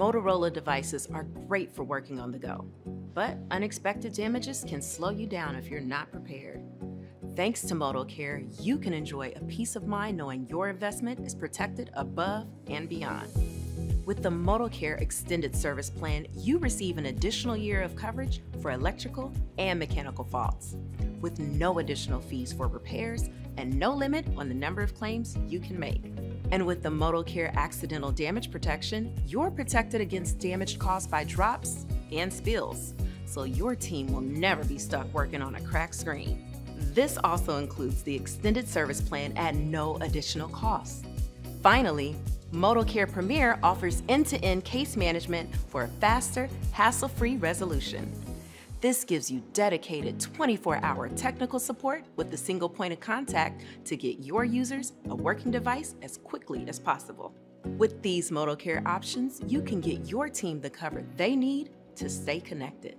Motorola devices are great for working on the go, but unexpected damages can slow you down if you're not prepared. Thanks to Moto Care, you can enjoy a peace of mind knowing your investment is protected above and beyond. With the Moto Care Extended Service Plan, you receive an additional year of coverage for electrical and mechanical faults, with no additional fees for repairs and no limit on the number of claims you can make. And with the Moto Care Accidental Damage Protection, you're protected against damage caused by drops and spills, so your team will never be stuck working on a cracked screen. This also includes the Extended Service Plan at no additional cost. Finally, Moto Care Premier offers end-to-end case management for a faster, hassle-free resolution. This gives you dedicated 24-hour technical support with a single point of contact to get your users a working device as quickly as possible. With these Moto Care options, you can get your team the cover they need to stay connected.